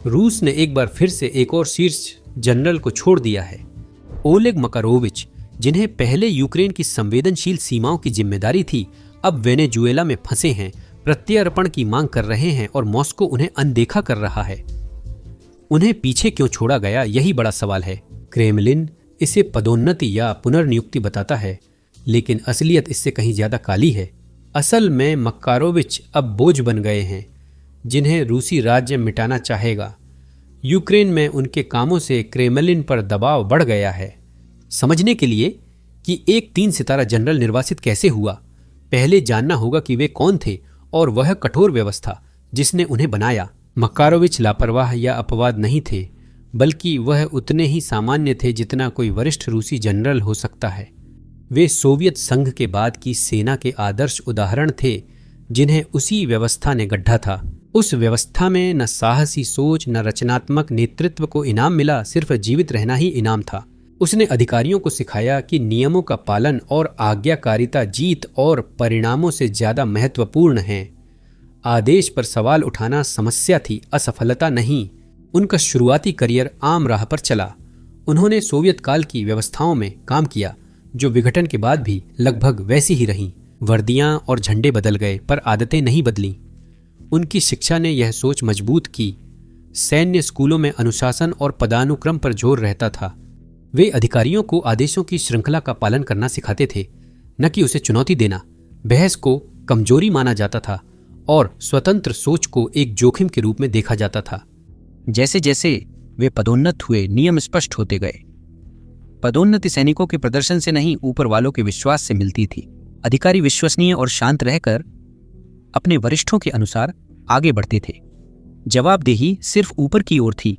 रूस ने एक बार फिर से एक और शीर्ष जनरल को छोड़ दिया है। ओलेग मकारोविच, जिन्हें पहले यूक्रेन की संवेदनशील सीमाओं की जिम्मेदारी थी, अब वेनेजुएला में फंसे हैं, प्रत्यर्पण की मांग कर रहे हैं और मॉस्को उन्हें अनदेखा कर रहा है। उन्हें पीछे क्यों छोड़ा गया, यही बड़ा सवाल है। क्रेमलिन इसे पदोन्नति या पुनर्नियुक्ति बताता है, लेकिन असलियत इससे कहीं ज्यादा काली है। असल में मकारोविच अब बोझ बन गए हैं, जिन्हें रूसी राज्य मिटाना चाहेगा। यूक्रेन में उनके कामों से क्रेमलिन पर दबाव बढ़ गया है। समझने के लिए कि एक 3 सितारा जनरल निर्वासित कैसे हुआ, पहले जानना होगा कि वे कौन थे और वह कठोर व्यवस्था जिसने उन्हें बनाया। मकारोविच लापरवाह या अपवाद नहीं थे, बल्कि वह उतने ही सामान्य थे जितना कोई वरिष्ठ रूसी जनरल हो सकता है। वे सोवियत संघ के बाद की सेना के आदर्श उदाहरण थे, जिन्हें उसी व्यवस्था ने गढ़ा था। उस व्यवस्था में न साहसी सोच न रचनात्मक नेतृत्व को इनाम मिला, सिर्फ जीवित रहना ही इनाम था। उसने अधिकारियों को सिखाया कि नियमों का पालन और आज्ञाकारिता जीत और परिणामों से ज्यादा महत्वपूर्ण हैं। आदेश पर सवाल उठाना समस्या थी, असफलता नहीं। उनका शुरुआती करियर आम राह पर चला। उन्होंने सोवियत काल की व्यवस्थाओं में काम किया, जो विघटन के बाद भी लगभग वैसी ही रहीं। वर्दियां और झंडे बदल गए, पर आदतें नहीं बदलीं। उनकी शिक्षा ने यह सोच मजबूत की। सैन्य स्कूलों में अनुशासन और पदानुक्रम पर जोर रहता था। वे अधिकारियों को आदेशों की श्रृंखला का पालन करना सिखाते थे, न कि उसे चुनौती देना। बहस को कमजोरी माना जाता था और स्वतंत्र सोच को एक जोखिम के रूप में देखा जाता था। जैसे जैसे वे पदोन्नत हुए, नियम स्पष्ट होते गए। पदोन्नति सैनिकों के प्रदर्शन से नहीं, ऊपर वालों के विश्वास से मिलती थी। अधिकारी विश्वसनीय और शांत रहकर अपने वरिष्ठों के अनुसार आगे बढ़ते थे। जवाबदेही सिर्फ ऊपर की ओर थी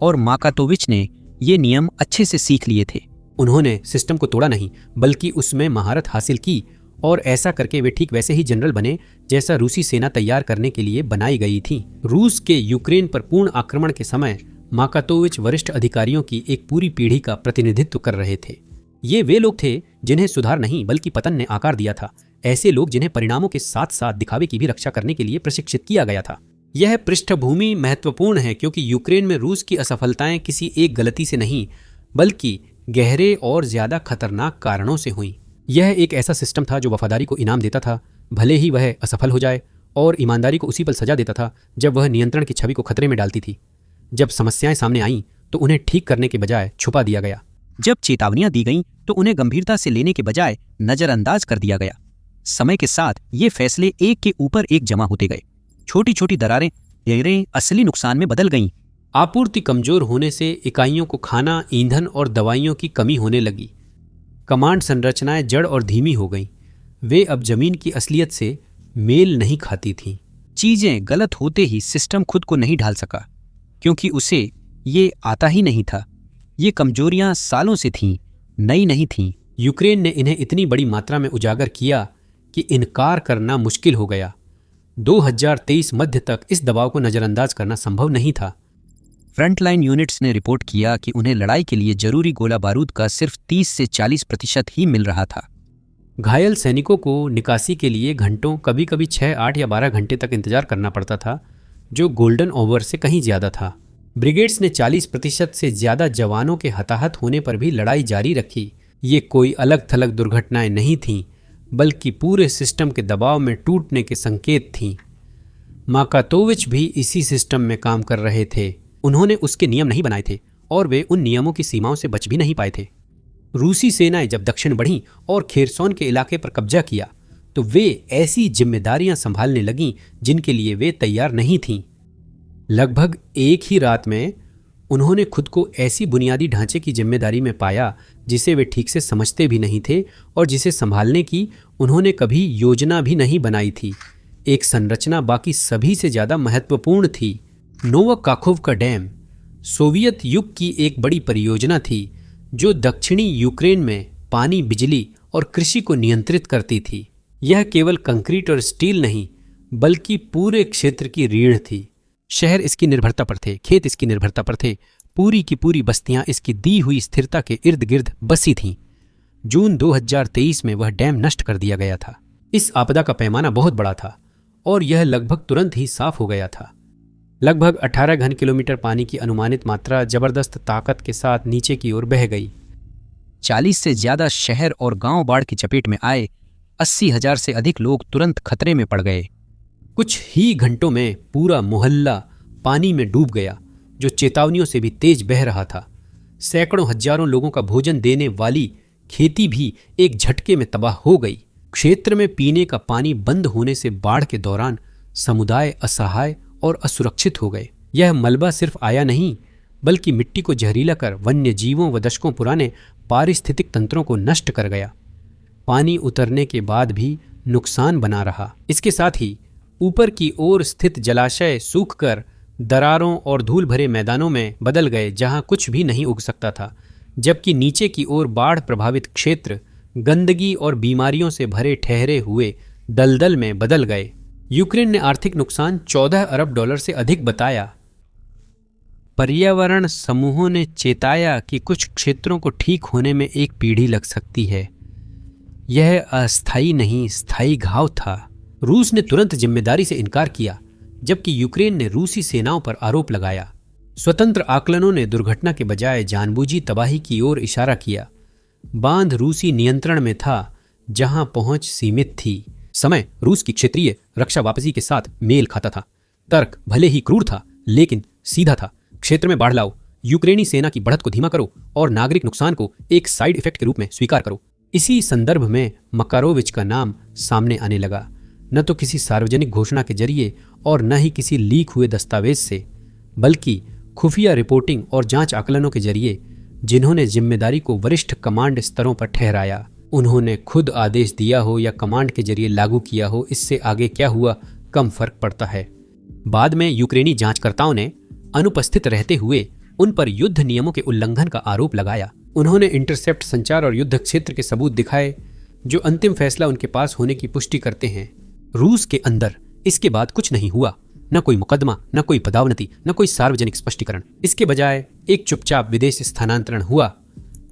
और माकातोविच ने ये नियम अच्छे से सीख लिए थे। उन्होंने सिस्टम को तोड़ा नहीं, बल्कि उसमें महारत हासिल की, और ऐसा करके वे ठीक वैसे ही जनरल बने जैसा रूसी सेना तैयार करने के लिए बनाई गई थी। रूस के यूक्रेन पर पूर्ण आक्रमण के समय माकातोविच वरिष्ठ अधिकारियों की एक पूरी पीढ़ी का प्रतिनिधित्व कर रहे थे। ये वे लोग थे जिन्हें सुधार नहीं बल्कि पतन ने आकार दिया था। ऐसे लोग जिन्हें परिणामों के साथ साथ दिखावे की भी रक्षा करने के लिए प्रशिक्षित किया गया था। यह पृष्ठभूमि महत्वपूर्ण है, क्योंकि यूक्रेन में रूस की असफलताएं किसी एक गलती से नहीं, बल्कि गहरे और ज्यादा खतरनाक कारणों से हुई। यह एक ऐसा सिस्टम था जो वफादारी को इनाम देता था, भले ही वह असफल हो जाए, और ईमानदारी को उसी पल सजा देता था जब वह नियंत्रण की छवि को खतरे में डालती थी। जब समस्याएं सामने आईं तो उन्हें ठीक करने के बजाय छुपा दिया गया। जब चेतावनियां दी गईं तो उन्हें गंभीरता से लेने के बजाय नजरअंदाज कर दिया गया। समय के साथ ये फैसले एक के ऊपर एक जमा होते गए। छोटी छोटी दरारें गहरे असली नुकसान में बदल गईं। आपूर्ति कमजोर होने से इकाइयों को खाना, ईंधन और दवाइयों की कमी होने लगी। कमांड संरचनाएं जड़ और धीमी हो गईं। वे अब जमीन की असलियत से मेल नहीं खाती थीं। चीजें गलत होते ही सिस्टम खुद को नहीं ढाल सका, क्योंकि उसे ये आता ही नहीं था। ये कमजोरियां सालों से थीं, नई नहीं थीं। यूक्रेन ने इन्हें इतनी बड़ी मात्रा में उजागर किया कि इनकार करना मुश्किल हो गया। 2023 मध्य तक इस दबाव को नजरअंदाज करना संभव नहीं था। फ्रंटलाइन यूनिट्स ने रिपोर्ट किया कि उन्हें लड़ाई के लिए जरूरी गोला बारूद का सिर्फ 30 से 40% ही मिल रहा था। घायल सैनिकों को निकासी के लिए घंटों, कभी कभी 6, 8 या 12 घंटे तक इंतजार करना पड़ता था, जो गोल्डन ओवर से कहीं ज्यादा था। ब्रिगेड्स ने 40% से ज्यादा जवानों के हताहत होने पर भी लड़ाई जारी रखी। ये कोई अलग थलग दुर्घटनाएं नहीं थीं, बल्कि पूरे सिस्टम के दबाव में टूटने के संकेत थीं। माकातोविच भी इसी सिस्टम में काम कर रहे थे। उन्होंने उसके नियम नहीं बनाए थे और वे उन नियमों की सीमाओं से बच भी नहीं पाए थे। रूसी सेनाएं जब दक्षिण बढ़ीं और खेरसोन के इलाके पर कब्जा किया, तो वे ऐसी जिम्मेदारियां संभालने लगीं जिनके लिए वे तैयार नहीं थीं। लगभग एक ही रात में उन्होंने खुद को ऐसी बुनियादी ढांचे की जिम्मेदारी में पाया जिसे वे ठीक से समझते भी नहीं थे और जिसे संभालने की उन्होंने कभी योजना भी नहीं बनाई थी। एक संरचना बाकी सभी से ज्यादा महत्वपूर्ण थी। नोवाकाखोव डैम सोवियत युग की एक बड़ी परियोजना थी, जो दक्षिणी यूक्रेन में पानी, बिजली और कृषि को नियंत्रित करती थी। यह केवल कंक्रीट और स्टील नहीं, बल्कि पूरे क्षेत्र की रीढ़ थी। शहर इसकी निर्भरता पर थे, खेत इसकी निर्भरता पर थे, पूरी की पूरी बस्तियां इसकी दी हुई स्थिरता के इर्द गिर्द बसी थीं। जून 2023 में वह डैम नष्ट कर दिया गया था। इस आपदा का पैमाना बहुत बड़ा था और यह लगभग तुरंत ही साफ हो गया था। लगभग 18 घन किलोमीटर पानी की अनुमानित मात्रा जबरदस्त ताकत के साथ नीचे की ओर बह गई। 40 से ज्यादा शहर और गांव बाढ़ की चपेट में आए। 80,000 से अधिक लोग तुरंत खतरे में पड़ गए। कुछ ही घंटों में पूरा मोहल्ला पानी में डूब गया, जो चेतावनियों से भी तेज बह रहा था। सैकड़ों हजारों लोगों का भोजन देने वाली खेती भी एक झटके में तबाह हो गई। क्षेत्र में पीने का पानी बंद होने से बाढ़ के दौरान समुदाय असहाय और असुरक्षित हो गए। यह मलबा सिर्फ आया नहीं, बल्कि मिट्टी को जहरीला कर वन्य जीवों व दशकों पुराने पारिस्थितिक तंत्रों को नष्ट कर गया। पानी उतरने के बाद भी नुकसान बना रहा। इसके साथ ही ऊपर की ओर स्थित जलाशय सूखकर दरारों और धूल भरे मैदानों में बदल गए, जहां कुछ भी नहीं उग सकता था, जबकि नीचे की ओर बाढ़ प्रभावित क्षेत्र गंदगी और बीमारियों से भरे ठहरे हुए दलदल में बदल गए। यूक्रेन ने आर्थिक नुकसान 14 अरब डॉलर से अधिक बताया। पर्यावरण समूहों ने चेताया कि कुछ क्षेत्रों को ठीक होने में एक पीढ़ी लग सकती है। यह अस्थायी नहीं, स्थायी घाव था। रूस ने तुरंत जिम्मेदारी से इनकार किया, जबकि यूक्रेन ने रूसी सेनाओं पर आरोप लगाया। स्वतंत्र आकलनों ने दुर्घटना के बजाय जानबूझी तबाही की ओर इशारा किया। बांध रूसी नियंत्रण में था, जहां पहुंच सीमित थी। समय रूस की क्षेत्रीय रक्षा वापसी के साथ मेल खाता था। तर्क भले ही क्रूर था, लेकिन सीधा था। क्षेत्र में बाढ़ लाओ, यूक्रेनी सेना की बढ़त को धीमा करो और नागरिक नुकसान को एक साइड इफेक्ट के रूप में स्वीकार करो। इसी संदर्भ में मकारोविच का नाम सामने आने लगा, न तो किसी सार्वजनिक घोषणा के जरिए और न ही किसी लीक हुए दस्तावेज से, बल्कि खुफिया रिपोर्टिंग और जांच आकलनों के जरिए, जिन्होंने जिम्मेदारी को वरिष्ठ कमांड स्तरों पर ठहराया। उन्होंने खुद आदेश दिया हो या कमांड के जरिए लागू किया हो, इससे आगे क्या हुआ कम फर्क पड़ता है। बाद में यूक्रेनी जांचकर्ताओं ने अनुपस्थित रहते हुए उन पर युद्ध नियमों के उल्लंघन का आरोप लगाया। उन्होंने इंटरसेप्ट संचार और युद्ध क्षेत्र के सबूत दिखाए, जो अंतिम फैसला उनके पास होने की पुष्टि करते हैं। रूस के अंदर इसके बाद कुछ नहीं हुआ, न कोई मुकदमा, न कोई पदावनति, न कोई सार्वजनिक स्पष्टीकरण। इसके बजाय एक चुपचाप विदेश स्थानांतरण हुआ,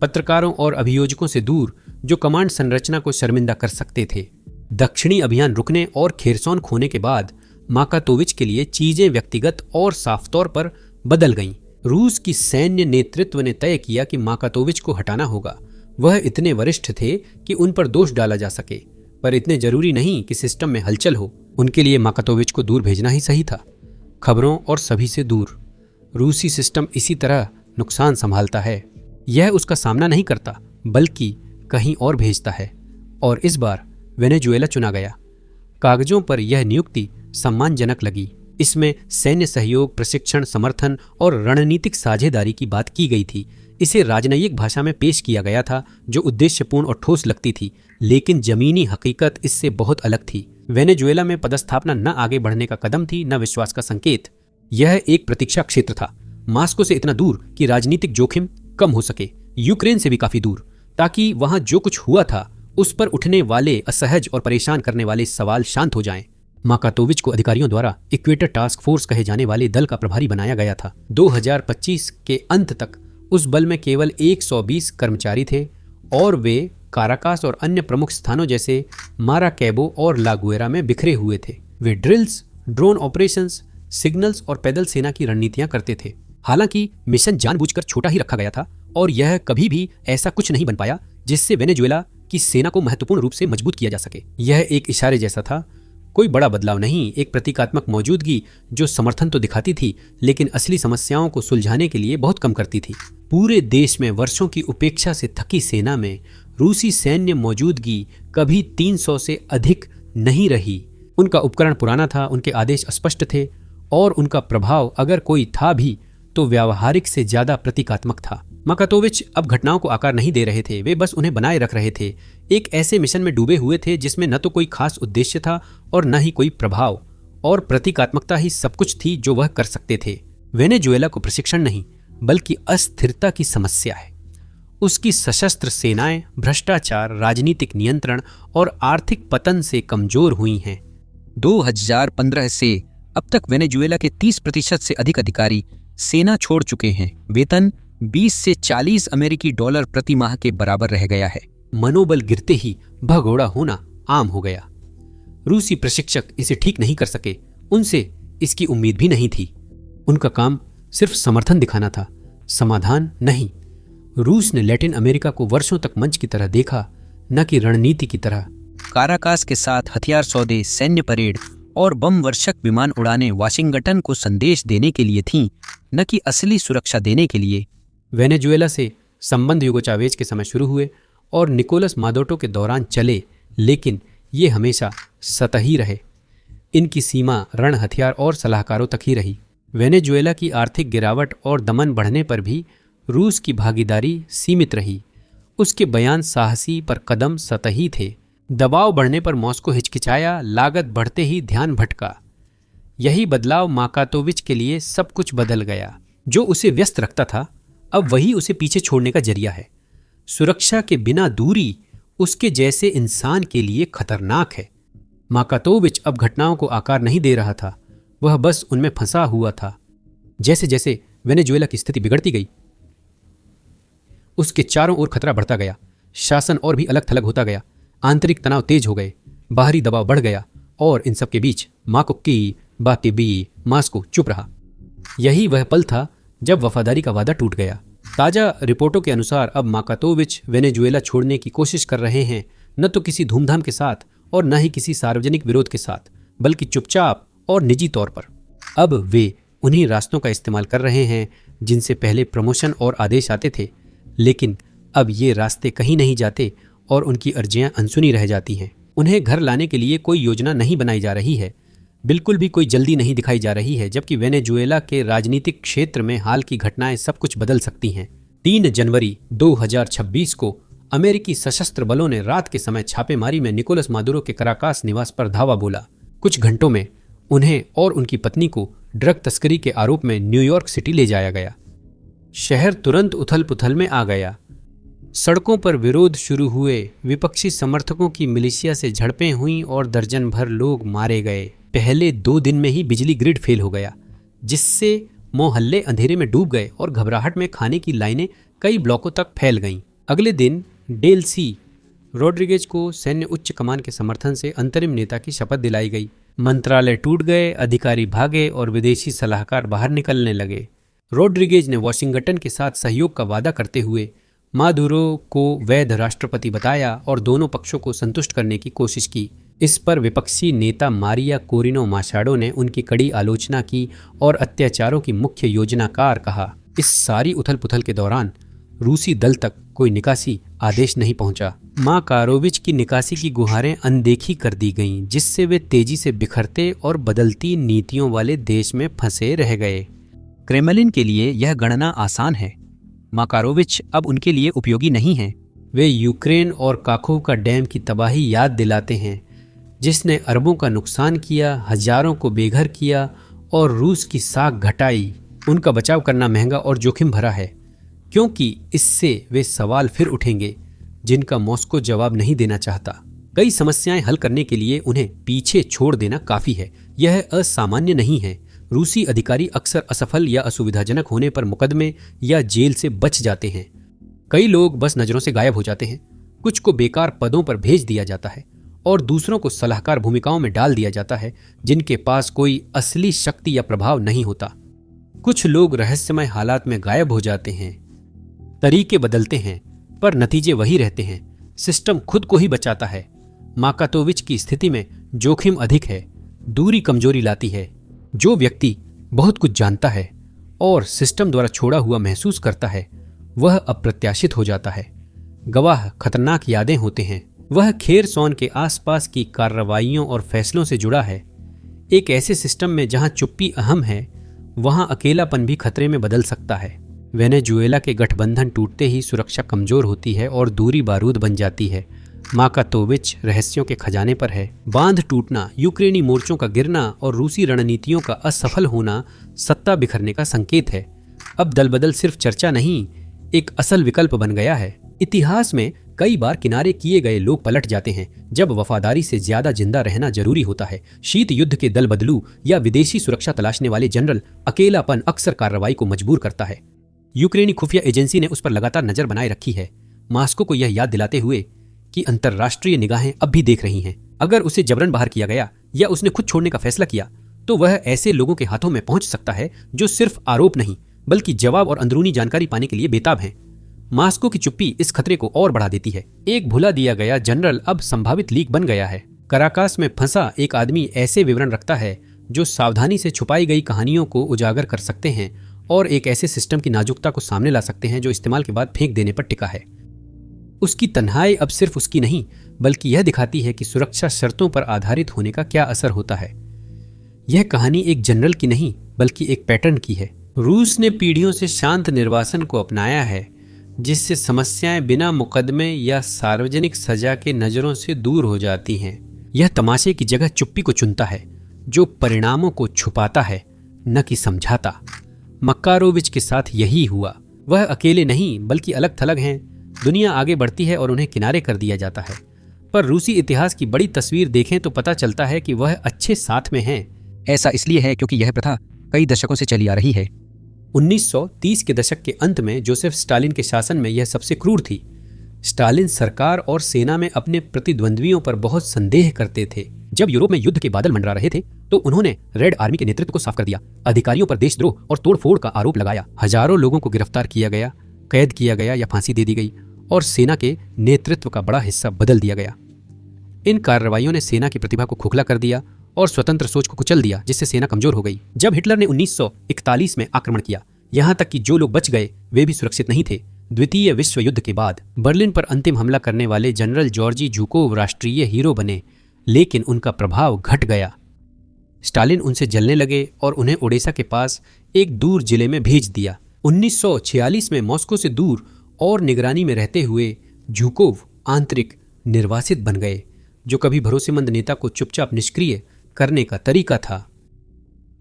पत्रकारों और अभियोजकों से दूर, जो कमांड संरचना को शर्मिंदा कर सकते थे। दक्षिणी अभियान रुकने और खेरसोन खोने के बाद माकातोविच के लिए चीजें व्यक्तिगत और साफ तौर पर बदल गईं। रूस की सैन्य नेतृत्व ने तय किया कि माकातोविच को हटाना होगा। वह इतने वरिष्ठ थे कि उन पर दोष डाला जा सके, पर इतने जरूरी नहीं कि सिस्टम में हलचल हो। उनके लिए माकातोविच को दूर भेजना ही सही था, खबरों और सभी से दूर। रूसी सिस्टम इसी तरह नुकसान संभालता है। यह उसका सामना नहीं करता, बल्कि कहीं और भेजता है। और इस बार वेनेजुएला चुना गया। कागजों पर यह नियुक्ति सम्मानजनक लगी। इसमें सैन्य सहयोग, प्रशिक्षण, समर्थन और रणनीतिक साझेदारी की बात की गई थी। इसे राजनयिक भाषा में पेश किया गया था, जो उद्देश्यपूर्ण और ठोस लगती थी, लेकिन जमीनी हकीकत इससे बहुत अलग थी। वेनेजुएला में पदस्थापना न आगे बढ़ने का कदम थी, न विश्वास का संकेत। यह एक प्रतीक्षा क्षेत्र था, मास्को से इतना दूर कि राजनीतिक जोखिम कम हो सके, यूक्रेन से भी काफी दूर, ताकि वहां जो कुछ हुआ था उस पर उठने वाले असहज और परेशान करने वाले सवाल शांत हो जाएं। माकातोविच को अधिकारियों द्वारा इक्वेटर टास्क फोर्स कहे जाने वाले दल का प्रभारी बनाया गया था। 2025 के अंत तक उस बल में केवल 120 कर्मचारी थे और वे काराकास और अन्य प्रमुख स्थानों जैसे माराकैबो और लागुएरा में बिखरे हुए थे। वे ड्रिल्स, ड्रोन ऑपरेशंस, सिग्नल्स और पैदल सेना की रणनीतियां करते थे। हालांकि मिशन जानबूझकर छोटा ही रखा गया था और यह कभी भी ऐसा कुछ नहीं बन पाया जिससे वेनेजुएला की सेना को महत्वपूर्ण रूप से मजबूत किया जा सके। यह एक इशारे जैसा था, कोई बड़ा बदलाव नहीं, एक प्रतीकात्मक मौजूदगी जो समर्थन तो दिखाती थी, लेकिन असली समस्याओं को सुलझाने के लिए बहुत कम करती थी। पूरे देश में वर्षों की उपेक्षा से थकी सेना में रूसी सैन्य मौजूदगी कभी 300 से अधिक नहीं रही। उनका उपकरण पुराना था, उनके आदेश अस्पष्ट थे और उनका प्रभाव, अगर कोई था भी, तो व्यावहारिक से ज्यादा प्रतीकात्मक था। माकातोविच अब घटनाओं को आकार नहीं दे रहे थे, वे बस उन्हें बनाए रख रहे थे। एक ऐसे मिशन में डूबे हुए थे जिसमें न तो कोई खास उद्देश्य था और न ही कोई प्रभाव, और प्रतीकात्मकता ही सब कुछ थी जो वह कर सकते थे। वेनेजुएला को प्रशिक्षण नहीं, बल्कि अस्थिरता की समस्या है। उसकी सशस्त्र सेनाएं भ्रष्टाचार, राजनीतिक नियंत्रण और आर्थिक पतन से कमजोर हुई हैं। 2015 से अब तक वेनेजुएला के 30% से अधिक अधिकारी सेना छोड़ चुके हैं। वेतन 20 से 40 अमेरिकी डॉलर प्रति माह के बराबर रह गया है। मनोबल गिरते ही भगोड़ा होना आम हो गया। रूसी प्रशिक्षक इसे ठीक नहीं कर सके, उनसे इसकी उम्मीद भी नहीं थी। उनका काम सिर्फ समर्थन दिखाना था, समाधान नहीं। रूस ने लैटिन अमेरिका को वर्षों तक मंच की तरह देखा, न कि रणनीति की तरह। काराकास के साथ हथियार सौदे, सैन्य परेड और बम वर्षक विमान उड़ाने वाशिंगटन को संदेश देने के लिए थीं, न कि असली सुरक्षा देने के लिए। वेनेजुएला से संबंध ह्यूगो चावेज के समय शुरू हुए और निकोलस मादुरो के दौरान चले, लेकिन ये हमेशा सतही रहे। इनकी सीमा रण, हथियार और सलाहकारों तक ही रही। वेनेजुएला की आर्थिक गिरावट और दमन बढ़ने पर भी रूस की भागीदारी सीमित रही। उसके बयान साहसी पर कदम सतही थे। दबाव बढ़ने पर मॉस्को हिचकिचाया, लागत बढ़ते ही ध्यान भटका। यही बदलाव माकातोविच के लिए सब कुछ बदल गया। जो उसे व्यस्त रखता था, अब वही उसे पीछे छोड़ने का जरिया है। सुरक्षा के बिना दूरी उसके जैसे इंसान के लिए खतरनाक है। माकातोविच अब घटनाओं को आकार नहीं दे रहा था, वह बस उनमें फंसा हुआ था। जैसे जैसे वेनेजुएला की स्थिति बिगड़ती गई, उसके चारों ओर खतरा बढ़ता गया। शासन और भी अलग थलग होता गया, आंतरिक तनाव तेज हो गए, बाहरी दबाव बढ़ गया, और इन सब के बीच मास्को चुप रहा। यही वह पल था जब वफादारी का वादा टूट गया। ताजा रिपोर्टों के अनुसार अब माकातोविच वेनेजुएला छोड़ने की कोशिश कर रहे हैं, न तो किसी धूमधाम के साथ और न ही किसी सार्वजनिक विरोध के साथ, बल्कि चुपचाप और निजी तौर पर। अब वे उन्हीं रास्तों का इस्तेमाल कर रहे हैं जिनसे पहले प्रमोशन और आदेश आते थे, लेकिन अब ये रास्ते कहीं नहीं जाते और उनकी अर्जियां अनसुनी रह जाती हैं। उन्हें घर लाने के लिए कोई योजना नहीं बनाई जा रही है, बिल्कुल भी कोई जल्दी नहीं दिखाई जा रही है, जबकि वेनेजुएला के राजनीतिक क्षेत्र में हाल की घटनाएं सब कुछ बदल सकती हैं। 3 जनवरी 2026 को अमेरिकी सशस्त्र बलों ने रात के समय छापेमारी में निकोलस मादुरो के कराकास निवास पर धावा बोला। कुछ घंटों में उन्हें और उनकी पत्नी को ड्रग तस्करी के आरोप में न्यूयॉर्क सिटी ले जाया गया। शहर तुरंत उथल पुथल में आ गया। सड़कों पर विरोध शुरू हुए, विपक्षी समर्थकों की मिलिशिया से झड़पें हुईं और दर्जन भर लोग मारे गए। पहले 2 दिन में ही बिजली ग्रिड फेल हो गया, जिससे मोहल्ले अंधेरे में डूब गए और घबराहट में खाने की लाइनें कई ब्लॉकों तक फैल गईं। अगले दिन डेल्सी रोड्रिगेज को सैन्य उच्च कमान के समर्थन से अंतरिम नेता की शपथ दिलाई गई। मंत्रालय टूट गए, अधिकारी भागे और विदेशी सलाहकार बाहर निकलने लगे। रोड्रिगेज ने वॉशिंगटन के साथ सहयोग का वादा करते हुए मादुरो को वैध राष्ट्रपति बताया और दोनों पक्षों को संतुष्ट करने की कोशिश की। इस पर विपक्षी नेता मारिया कोरिनो माशाडो ने उनकी कड़ी आलोचना की और अत्याचारों की मुख्य योजनाकार कहा। इस सारी उथल पुथल के दौरान रूसी दल तक कोई निकासी आदेश नहीं पहुंचा। माकारोविच की निकासी की गुहारें अनदेखी कर दी गईं, जिससे वे तेजी से बिखरते और बदलती नीतियों वाले देश में फंसे रह गए। क्रेमलिन के लिए यह गणना आसान है। माकारोविच अब उनके लिए उपयोगी नहीं है। वे यूक्रेन और काखोव का डैम की तबाही याद दिलाते हैं, जिसने अरबों का नुकसान किया, हजारों को बेघर किया और रूस की साख घटाई। उनका बचाव करना महंगा और जोखिम भरा है, क्योंकि इससे वे सवाल फिर उठेंगे जिनका मॉस्को जवाब नहीं देना चाहता। कई समस्याएं हल करने के लिए उन्हें पीछे छोड़ देना काफी है। यह असामान्य नहीं है। रूसी अधिकारी अक्सर असफल या असुविधाजनक होने पर मुकदमे या जेल से बच जाते हैं। कई लोग बस नजरों से गायब हो जाते हैं, कुछ को बेकार पदों पर भेज दिया जाता है और दूसरों को सलाहकार भूमिकाओं में डाल दिया जाता है जिनके पास कोई असली शक्ति या प्रभाव नहीं होता। कुछ लोग रहस्यमय हालात में गायब हो जाते हैं। तरीके बदलते हैं पर नतीजे वही रहते हैं। सिस्टम खुद को ही बचाता है। माकातोविच की स्थिति में जोखिम अधिक है, दूरी कमजोरी लाती है। जो व्यक्ति बहुत कुछ जानता है और सिस्टम द्वारा छोड़ा हुआ महसूस करता है, वह अप्रत्याशित हो जाता है। गवाह खतरनाक यादें होते हैं। वह खेरसौन के आसपास की कार्रवाइयों और फैसलों से जुड़ा है। एक ऐसे सिस्टम में जहां चुप्पी अहम है, वहां अकेलापन भी खतरे में बदल सकता है। वेनेजुएला के गठबंधन टूटते ही सुरक्षा कमजोर होती है और दूरी बारूद बन जाती है। माकातोविच रहस्यों के खजाने पर है। बांध टूटना, यूक्रेनी मोर्चों का गिरना और रूसी रणनीतियों का असफल होना सत्ता बिखरने का संकेत है। अब दल बदल सिर्फ चर्चा नहीं, एक असल विकल्प बन गया है। इतिहास में कई बार किनारे किए गए लोग पलट जाते हैं जब वफादारी से ज्यादा जिंदा रहना जरूरी होता है। शीत युद्ध के दल बदलू या विदेशी सुरक्षा तलाशने वाले जनरल अकेलापन अक्सर कार्रवाई को मजबूर करता है। यूक्रेनी खुफिया एजेंसी ने उस पर लगातार नजर बनाए रखी है, मास्को को यह याद दिलाते हुए कि अंतर्राष्ट्रीय निगाहें अब भी देख रही हैं। अगर उसे जबरन बाहर किया गया या उसने खुद छोड़ने का फैसला किया तो वह ऐसे लोगों के हाथों में पहुंच सकता है जो सिर्फ आरोप नहीं बल्कि जवाब और अंदरूनी जानकारी पाने के लिए बेताब हैं। मास्को की चुप्पी इस खतरे को और बढ़ा देती है। एक भुला दिया गया जनरल अब संभावित लीक बन गया है। कराकास में फंसा एक आदमी ऐसे विवरण रखता है जो सावधानी से छुपाई गई कहानियों को उजागर कर सकते हैं और एक ऐसे सिस्टम की नाजुकता को सामने ला सकते हैं जो इस्तेमाल के बाद फेंक देने पर टिका है। उसकी तन्हाई अब सिर्फ उसकी नहीं बल्कि यह दिखाती है कि सुरक्षा शर्तों पर आधारित होने का क्या असर होता है। यह कहानी एक जनरल की नहीं बल्कि एक पैटर्न की है। रूस ने पीढ़ियों से शांत निर्वासन को अपनाया है, जिससे समस्याएं बिना मुकदमे या सार्वजनिक सजा के नजरों से दूर हो जाती हैं। यह तमाशे की जगह चुप्पी को चुनता है, जो परिणामों को छुपाता है न कि समझाता। मकारोविच के साथ यही हुआ। वह अकेले नहीं बल्कि अलग थलग हैं। दुनिया आगे बढ़ती है और उन्हें किनारे कर दिया जाता है। पर रूसी इतिहास की बड़ी तस्वीर देखें तो पता चलता है कि वह अच्छे साथ में हैं। ऐसा इसलिए है क्योंकि यह प्रथा कई दशकों से चली आ रही है। 1930 के दशक के अंत में जोसेफ स्टालिन के शासन में यह सबसे क्रूर थी। स्टालिन सरकार और सेना में अपने प्रतिद्वंद्वियों पर बहुत संदेह करते थे। जब यूरोप में युद्ध के बादल मंडरा रहे थे तो उन्होंने रेड आर्मी के नेतृत्व को साफ कर दिया, अधिकारियों पर देशद्रोह और तोड़फोड़ का आरोप लगाया। हजारों लोगों को गिरफ्तार किया गया, कैद किया गया या फांसी दे दी गई और सेना के नेतृत्व का बड़ा हिस्सा बदल दिया गया। इन कार्रवाइयों ने सेना की प्रतिभा को खोखला कर दिया और स्वतंत्र सोच को कुचल दिया, जिससे सेना कमजोर हो गई। जब हिटलर ने 1941 में आक्रमण किया, यहाँ तक कि जो लोग बच गए वे भी सुरक्षित नहीं थे। द्वितीय विश्व युद्ध के बाद बर्लिन पर अंतिम हमला करने वाले जनरल जॉर्जी ज़ुकोव राष्ट्रीय हीरो बने, लेकिन उनका प्रभाव घट गया। स्टालिन उनसे जलने लगे और उन्हें ओडेसा के पास एक दूर जिले में भेज दिया। 1946 में मॉस्को से दूर और निगरानी में रहते हुए ज़ुकोव आंतरिक निर्वासित बन गए, जो कभी भरोसेमंद नेता को चुपचाप निष्क्रिय करने का तरीका था।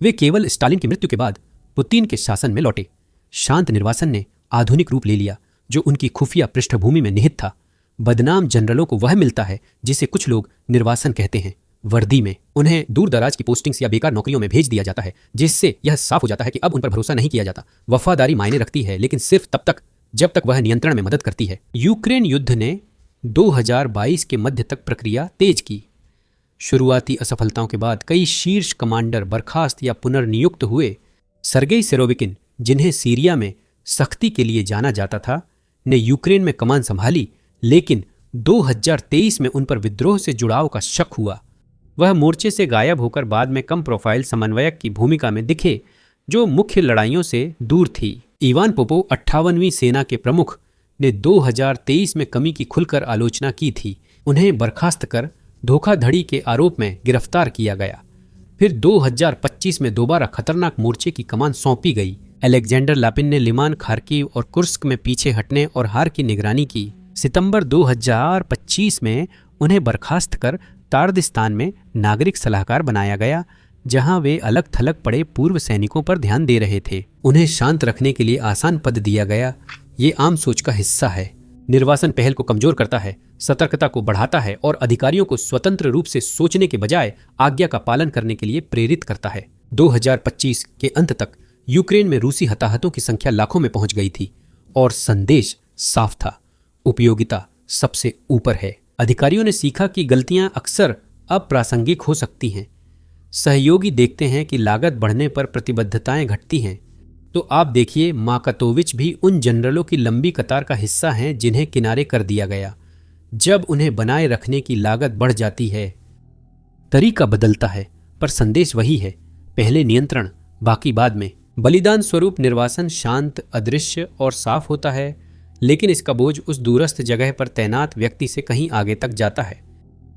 वे केवल स्टालिन की मृत्यु के बाद पुतिन के शासन में लौटे। शांत निर्वासन ने आधुनिक रूप ले लिया जो उनकी खुफिया पृष्ठभूमि में निहित था। बदनाम जनरलों को वह मिलता है जिसे कुछ लोग निर्वासन कहते हैं। वर्दी में उन्हें दूर दराज की पोस्टिंग्स या बेकार नौकरियों में भेज दिया जाता है, जिससे यह साफ हो जाता है कि अब उन पर भरोसा नहीं किया जाता। वफादारी मायने रखती है, लेकिन सिर्फ तब तक जब तक वह नियंत्रण में मदद करती है। यूक्रेन युद्ध ने 2022 के मध्य तक प्रक्रिया तेज की। शुरुआती असफलताओं के बाद कई शीर्ष कमांडर बर्खास्त या पुनर्नियुक्त हुए। सर्गेई सेरोविकिन, जिन्हें सीरिया में सख्ती के लिए जाना जाता था, ने यूक्रेन में कमान संभाली, लेकिन 2023 में उन पर विद्रोह से जुड़ाव का शक हुआ। वह मोर्चे से गायब होकर बाद में कम प्रोफाइल समन्वयक की भूमिका में दिखे, जो मुख्य लड़ाइयों से दूर थी। इवान पोपोव 58वीं सेना के प्रमुख ने 2023 में कमी की खुलकर आलोचना की थी। उन्हें बर्खास्त कर धोखाधड़ी के आरोप में गिरफ्तार किया गया। फिर 2025 में दोबारा खतरनाक मोर्चे की कमान सौंपी गई। अलेक्जेंडर लापिन ने लिमान, खार्किव और कुर्स्क में पीछे हटने और हार की निगरानी की। सितंबर 2025 में उन्हें बर्खास्त कर तार्दिस्तान में नागरिक सलाहकार बनाया गया, जहां वे अलग थलग पड़े पूर्व सैनिकों पर ध्यान दे रहे थे। उन्हें शांत रखने के लिए आसान पद दिया गया। ये आम सोच का हिस्सा है। निर्वासन पहल को कमजोर करता है, सतर्कता को बढ़ाता है और अधिकारियों को स्वतंत्र रूप से सोचने के बजाय आज्ञा का पालन करने के लिए प्रेरित करता है। 2025 के अंत तक यूक्रेन में रूसी हताहतों की संख्या लाखों में पहुंच गई थी और संदेश साफ था, उपयोगिता सबसे ऊपर है। अधिकारियों ने सीखा कि गलतियां अक्सर अप्रासंगिक हो सकती हैं। सहयोगी देखते हैं कि लागत बढ़ने पर प्रतिबद्धताएं घटती हैं, तो आप देखिए माकातोविच भी उन जनरलों की लंबी कतार का हिस्सा हैं जिन्हें किनारे कर दिया गया। जब उन्हें बनाए रखने की लागत बढ़ जाती है, तरीका बदलता है, पर संदेश वही है, पहले नियंत्रण, बाकी बाद में। बलिदान स्वरूप निर्वासन शांत, अदृश्य और साफ होता है, लेकिन इसका बोझ उस दूरस्थ जगह पर तैनात व्यक्ति से कहीं आगे तक जाता है।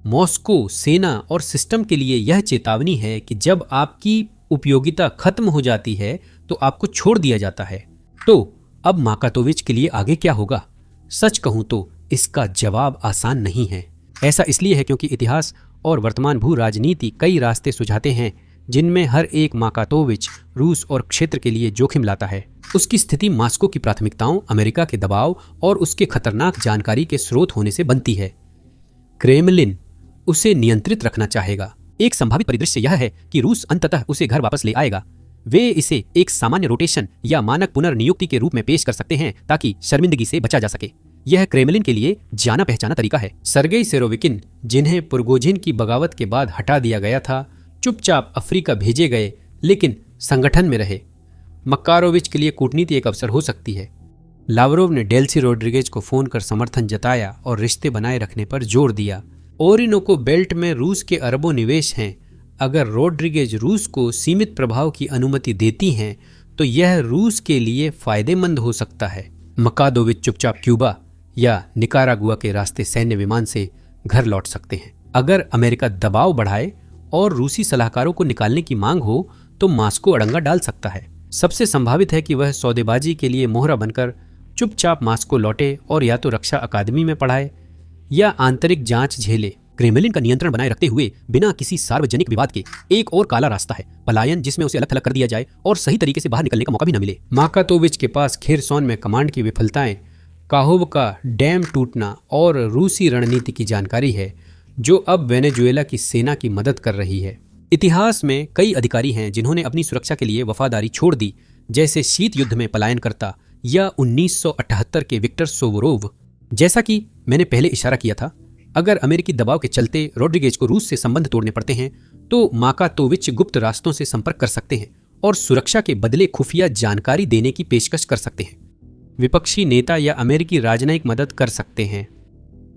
मॉस्को, सेना और सिस्टम के लिए यह चेतावनी है कि जब आपकी उपयोगिता खत्म हो जाती है तो आपको छोड़ दिया जाता है। तो अब माकातोविच के लिए आगे क्या होगा? सच कहूं तो इसका जवाब आसान नहीं है। ऐसा इसलिए है क्योंकि इतिहास और वर्तमान भू राजनीति कई रास्ते सुझाते हैं, जिनमें हर एक माकातोविच रूस और क्षेत्र के लिए जोखिम लाता है। उसकी स्थिति मास्को की प्राथमिकताओं, अमेरिका के दबाव और उसके खतरनाक जानकारी के स्रोत होने से बनती है। क्रेमलिन उसे नियंत्रित रखना चाहेगा। एक संभावित परिदृश्य यह है कि रूस अंततः उसे घर वापस ले आएगा। वे इसे एक सामान्य रोटेशन या मानक पुनर्नियुक्ति के रूप में पेश कर सकते हैं ताकि शर्मिंदगी से बचा जा सके। यह क्रेमलिन के लिए जाना पहचाना तरीका है। सर्गेई सेरोविकिन, जिन्हें पुरगोजिन की बगावत के बाद हटा दिया गया था, चुपचाप अफ्रीका भेजे गए, लेकिन संगठन में रहे। मकारोविच के लिए कूटनीति एक अवसर हो सकती है। लावरोव ने डेल्सी रोड्रिगेज को फोन कर समर्थन जताया और रिश्ते बनाए रखने पर जोर दिया। ओरिनोको बेल्ट में रूस के अरबों निवेश हैं। अगर रोड्रिगेज रूस को सीमित प्रभाव की अनुमति देती हैं तो यह रूस के लिए फायदेमंद हो सकता है। मकारोविच चुपचाप क्यूबा या निकारागुआ के रास्ते सैन्य विमान से घर लौट सकते हैं। अगर अमेरिका दबाव बढ़ाए और रूसी सलाहकारों को निकालने की मांग हो तो मास्को अड़ंगा डाल सकता है। सबसे संभावित है कि वह सौदेबाजी के लिए मोहरा बनकर चुपचाप मास्को लौटे और या तो रक्षा अकादमी में पढ़ाए या आंतरिक जांच झेले। क्रेमलिन का नियंत्रण बनाए रखते हुए बिना किसी सार्वजनिक विवाद के एक और काला रास्ता है, पलायन, जिसमें उसे अलग थलग कर दिया जाए और सही तरीके से बाहर निकलने का मौका भी न मिले। माकातोविच के पास खेरसॉन में कमांड की विफलताएं, काहोव का डैम टूटना और रूसी रणनीति की जानकारी है जो अब वेनेजुएला की सेना की मदद कर रही है। इतिहास में कई अधिकारी हैं जिन्होंने अपनी सुरक्षा के लिए वफादारी छोड़ दी, जैसे शीत युद्ध में पलायनकर्ता या 1978 के विक्टर सोवरोव। जैसा कि मैंने पहले इशारा किया था, अगर अमेरिकी दबाव के चलते रोड्रिगेज को रूस से संबंध तोड़ने पड़ते हैं तो माकातोविच गुप्त रास्तों से संपर्क कर सकते हैं और सुरक्षा के बदले खुफिया जानकारी देने की पेशकश कर सकते हैं। विपक्षी नेता या अमेरिकी राजनयिक मदद कर सकते हैं।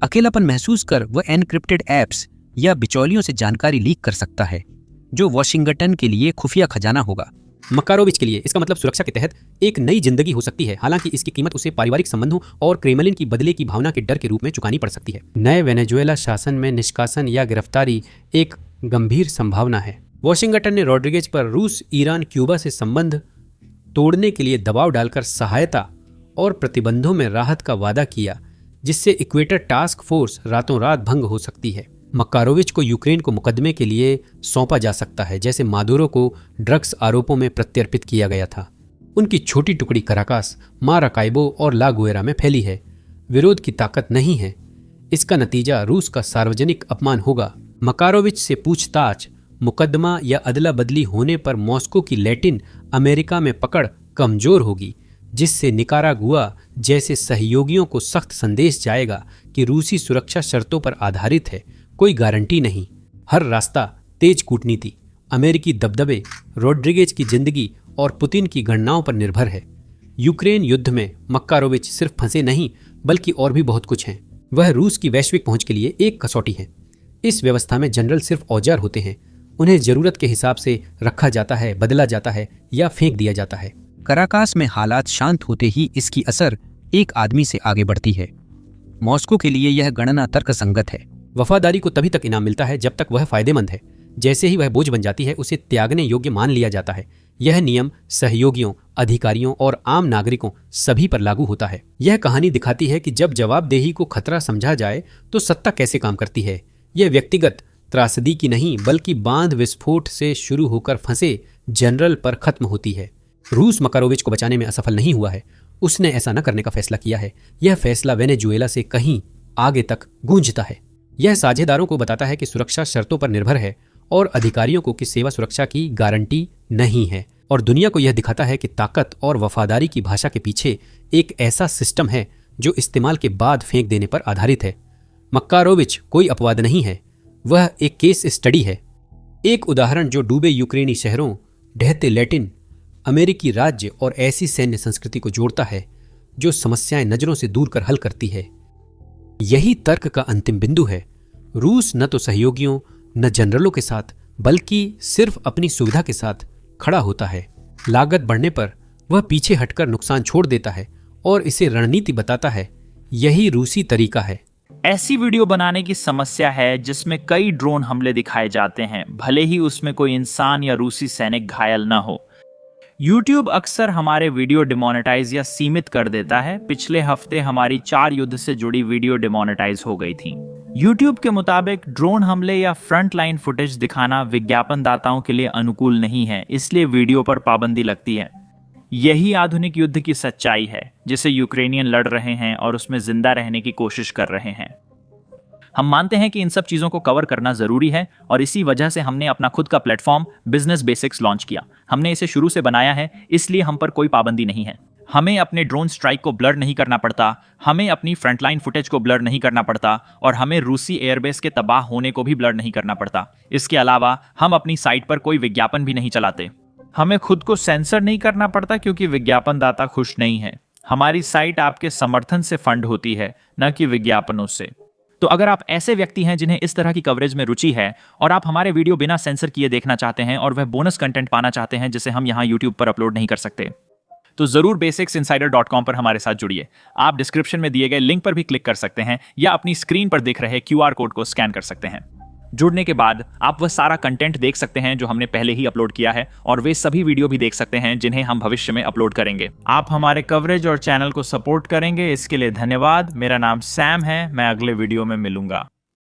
अकेलापन महसूस कर वह एनक्रिप्टेड ऐप्स या बिचौलियों से जानकारी लीक कर सकता है, जो वॉशिंगटन के लिए खुफिया खजाना होगा। मकारोविच के लिए इसका मतलब सुरक्षा के तहत एक नई जिंदगी हो सकती है, हालांकि इसकी कीमत उसे पारिवारिक संबंधों और क्रेमलिन की बदले की भावना के डर के रूप में चुकानी पड़ सकती है। नए वेनेजुएला शासन में निष्कासन या गिरफ्तारी एक गंभीर संभावना है। वॉशिंगटन ने रोड्रिगेज पर रूस, ईरान, क्यूबा से संबंध तोड़ने के लिए दबाव डालकर सहायता और प्रतिबंधों में राहत का वादा किया, जिससे इक्वेटर टास्क फोर्स रातों रात भंग हो सकती है। मकारोविच को यूक्रेन को मुकदमे के लिए सौंपा जा सकता है, जैसे मादुरो को ड्रग्स आरोपों में प्रत्यर्पित किया गया था। उनकी छोटी टुकड़ी कराकास, माराकाइबो और ला गुएरा में फैली है। विरोध की ताकत नहीं है। इसका नतीजा रूस का सार्वजनिक अपमान होगा। मकारोविच से पूछताछ, मुकदमा या अदला बदली होने पर मॉस्को की लैटिन अमेरिका में पकड़ कमजोर होगी, जिससे निकारागुआ जैसे सहयोगियों को सख्त संदेश जाएगा कि रूसी सुरक्षा शर्तों पर आधारित है, कोई गारंटी नहीं। हर रास्ता तेज कूटनीति, अमेरिकी दबदबे, रोड्रिगेज की जिंदगी और पुतिन की गणनाओं पर निर्भर है। यूक्रेन युद्ध में मकारोविच सिर्फ फंसे नहीं बल्कि और भी बहुत कुछ हैं। वह रूस की वैश्विक पहुंच के लिए एक कसौटी है। इस व्यवस्था में जनरल सिर्फ औजार होते हैं। उन्हें जरूरत के हिसाब से रखा जाता है, बदला जाता है या फेंक दिया जाता है। कराकास में हालात शांत होते ही इसकी असर एक आदमी से आगे बढ़ती है। मॉस्को के लिए यह गणना तर्कसंगत है। वफादारी को तभी तक इनाम मिलता है जब तक वह फायदेमंद है। जैसे ही वह बोझ बन जाती है, उसे त्यागने योग्य मान लिया जाता है। यह नियम सहयोगियों, अधिकारियों और आम नागरिकों सभी पर लागू होता है। यह कहानी दिखाती है कि जब जवाबदेही को खतरा समझा जाए तो सत्ता कैसे काम करती है। यह व्यक्तिगत त्रासदी की नहीं बल्कि बांध विस्फोट से शुरू होकर फंसे जनरल पर खत्म होती है। रूस मकारोविच को बचाने में असफल नहीं हुआ है। उसने ऐसा न करने का फैसला किया है। यह फैसला वेनेजुएला से कहीं आगे तक गूंजता है। यह साझेदारों को बताता है कि सुरक्षा शर्तों पर निर्भर है और अधिकारियों को कि सेवा सुरक्षा की गारंटी नहीं है, और दुनिया को यह दिखाता है कि ताकत और वफादारी की भाषा के पीछे एक ऐसा सिस्टम है जो इस्तेमाल के बाद फेंक देने पर आधारित है। मकारोविच कोई अपवाद नहीं है, वह एक केस स्टडी है। एक उदाहरण जो डूबे यूक्रेनी शहरों, ढहते लैटिन अमेरिकी राज्य और ऐसी सैन्य संस्कृति को जोड़ता है जो समस्याएं नजरों से दूर कर हल करती है। यही तर्क का अंतिम बिंदु है। रूस न तो सहयोगियों न जनरलों के साथ बल्कि सिर्फ अपनी सुविधा के साथ खड़ा होता है। लागत बढ़ने पर वह पीछे हटकर नुकसान छोड़ देता है और इसे रणनीति बताता है। यही रूसी तरीका है। ऐसी वीडियो बनाने की समस्या है जिसमें कई ड्रोन हमले दिखाए जाते हैं, भले ही उसमें कोई इंसान या रूसी सैनिक घायल न हो। YouTube अक्सर हमारे वीडियो डिमोनेटाइज या सीमित कर देता है। पिछले हफ्ते हमारी 4 युद्ध से जुड़ी वीडियो डिमोनेटाइज हो गई थी। YouTube के मुताबिक ड्रोन हमले या फ्रंट लाइन फुटेज दिखाना विज्ञापनदाताओं के लिए अनुकूल नहीं है, इसलिए वीडियो पर पाबंदी लगती है। यही आधुनिक युद्ध की सच्चाई है जिसे यूक्रेनियन लड़ रहे हैं और उसमें जिंदा रहने की कोशिश कर रहे हैं। हम मानते हैं कि इन सब चीजों को कवर करना जरूरी है और इसी वजह से हमने अपना खुद का प्लेटफॉर्म बिजनेस बेसिक्स लॉन्च किया। हमने इसे शुरू से बनाया है, इसलिए हम पर कोई पाबंदी नहीं है। हमें अपने ड्रोन स्ट्राइक को ब्लर नहीं करना पड़ता, हमें अपनी फ्रंटलाइन फुटेज को ब्लर नहीं करना पड़ता और हमें रूसी एयरबेस के तबाह होने को भी ब्लर नहीं करना पड़ता। इसके अलावा हम अपनी साइट पर कोई विज्ञापन भी नहीं चलाते। हमें खुद को सेंसर नहीं करना पड़ता क्योंकि विज्ञापन दाता खुश नहीं है। हमारी साइट आपके समर्थन से फंड होती है, न कि विज्ञापनों से। तो अगर आप ऐसे व्यक्ति हैं जिन्हें इस तरह की कवरेज में रुचि है और आप हमारे वीडियो बिना सेंसर किए देखना चाहते हैं और वह बोनस कंटेंट पाना चाहते हैं जिसे हम यहाँ YouTube पर अपलोड नहीं कर सकते, तो जरूर basicsinsider.com पर हमारे साथ जुड़िए। आप डिस्क्रिप्शन में दिए गए लिंक पर भी क्लिक कर सकते हैं या अपनी स्क्रीन पर दिख रहे QR कोड को स्कैन कर सकते हैं। जुड़ने के बाद आप वह सारा कंटेंट देख सकते हैं जो हमने पहले ही अपलोड किया है और वे सभी वीडियो भी देख सकते हैं जिन्हें हम भविष्य में अपलोड करेंगे। आप हमारे कवरेज और चैनल को सपोर्ट करेंगे, इसके लिए धन्यवाद। मेरा नाम सैम है, मैं अगले वीडियो में मिलूंगा।